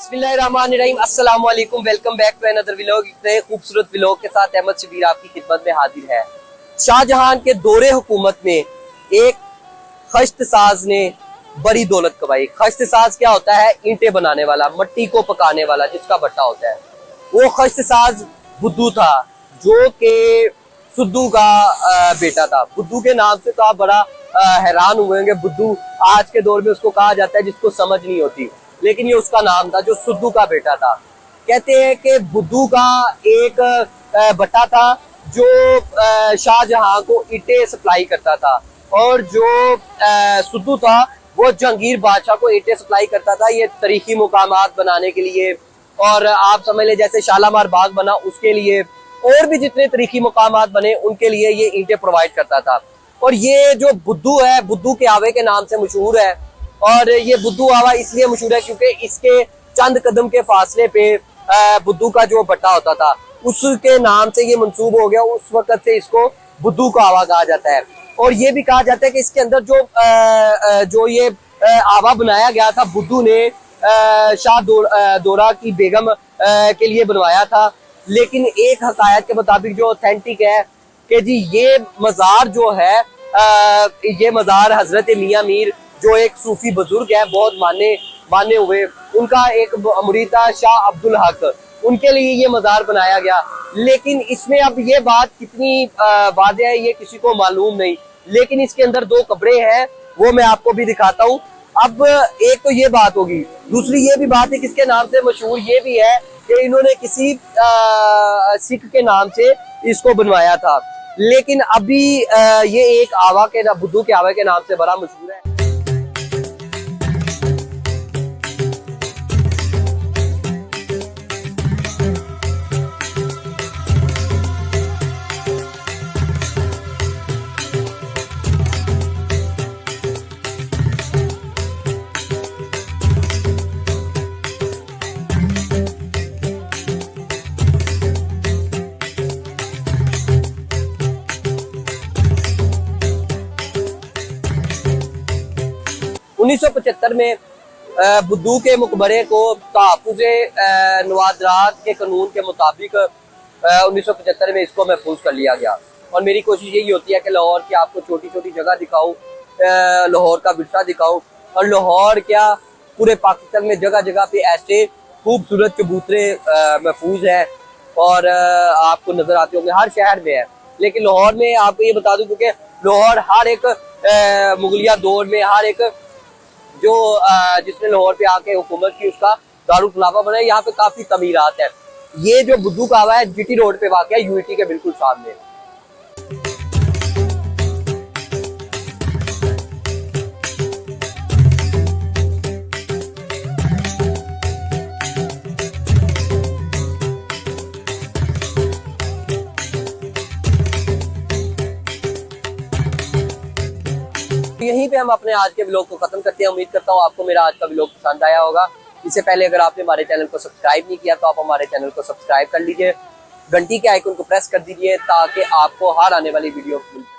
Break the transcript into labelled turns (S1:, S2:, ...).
S1: बिस्मिल्लाहिर्रहमानिर्रहीम, अस्सलाम वालेकुम, welcome back to another vlog. एक नए खूबसूरत व्लॉग के साथ अहमद शबीर आपकी खिदमत में हाजिर है। शाहजहां के दौरे हुकूमत में एक खश्त साज ने बड़ी दौलत कमाई। खश्त साज क्या होता है? ईंटें बनाने वाला, मट्टी को पकाने वाला, जिसका भट्टा होता है। वो खश्त साज बुद्धू था, जो के सुद्दू का बेटा था। बुद्धू के नाम से तो आप बड़ा हैरान हुए होंगे। बुद्धू आज के दौर में उसको कहा जाता है जिसको समझ नहीं होती, लेकिन ये उसका नाम था जो सुद्दू का बेटा था। कहते हैं कि बुद्धू का एक भट्टा था जो शाहजहां को ईंटें सप्लाई करता था, और जो सुद्दू था वो जहांगीर बादशाह को ईंटें सप्लाई करता था। ये तारीखी मुकामात बनाने के लिए, और आप समझ ले जैसे शालामार बाग बना उसके लिए, और भी जितने तारीखी मुकामात बने उनके लिए ये ईंटें प्रोवाइड करता था। और ये जो बुद्धू है, बुद्धू के आवे के नाम से मशहूर है। और ये बुद्धू आवा इसलिए मशहूर है क्योंकि इसके चंद कदम के फासले पे बुद्धू का जो भट्टा होता था उसके नाम से ये मंसूब हो गया। उस वक्त से इसको बुद्धू का आवा कहा जाता है। और ये भी कहा जाता है कि इसके अंदर जो ये आवा बनाया गया था बुद्धू ने शाह दौरा की बेगम के लिए बनवाया था। लेकिन एक हकायत के मुताबिक जो ऑथेंटिक है कि जी ये मजार जो है, ये मजार हजरत मियां मीर जो एक सूफी बुजुर्ग है, बहुत माने हुए, उनका एक मुरीद था शाह अब्दुल हक, उनके लिए ये मजार बनाया गया। लेकिन इसमें अब ये बात कितनी वाज़ेह है ये किसी को मालूम नहीं, लेकिन इसके अंदर दो कब्रें हैं, वो मैं आपको भी दिखाता हूँ। अब एक तो ये बात होगी, दूसरी ये भी बात है किसके नाम से मशहूर ये भी है कि इन्होंने किसी सिख के नाम से इसको बनवाया था। लेकिन अभी ये एक आवा के बुद्धू के आवा के नाम से बड़ा मशहूर है। 1975 में बुद्धू के मकबरे को तहफ़्फ़ुज़े नवादरात के कानून के मुताबिक 1975 में इसको महफूज कर लिया गया। और मेरी कोशिश यही होती है कि लाहौर की आपको छोटी छोटी जगह दिखाऊं, लाहौर का विरसा दिखाऊं, और लाहौर क्या पूरे पाकिस्तान में जगह जगह पे ऐसे खूबसूरत कबूतरे महफूज हैं और आपको नजर आते होंगे। हर शहर में है, लेकिन लाहौर में आपको ये बता दूं क्योंकि लाहौर हर एक मुगलिया दौर में हर एक जो जिसने लाहौर पे आके हुकूमत की उसका दारुल खिलाफा बना है। यहाँ पे काफी तमीरात है। ये जो बुद्धू का आवा है जीटी रोड पे वाक़ है, यूनिटी के बिल्कुल सामने। यहीं पे हम अपने आज के व्लॉग को खत्म करते हैं। उम्मीद करता हूँ आपको मेरा आज का व्लॉग पसंद आया होगा। इससे पहले अगर आपने हमारे चैनल को सब्सक्राइब नहीं किया तो आप हमारे चैनल को सब्सक्राइब कर लीजिए, घंटी के आइकन को प्रेस कर दीजिए ताकि आपको हर आने वाली वीडियो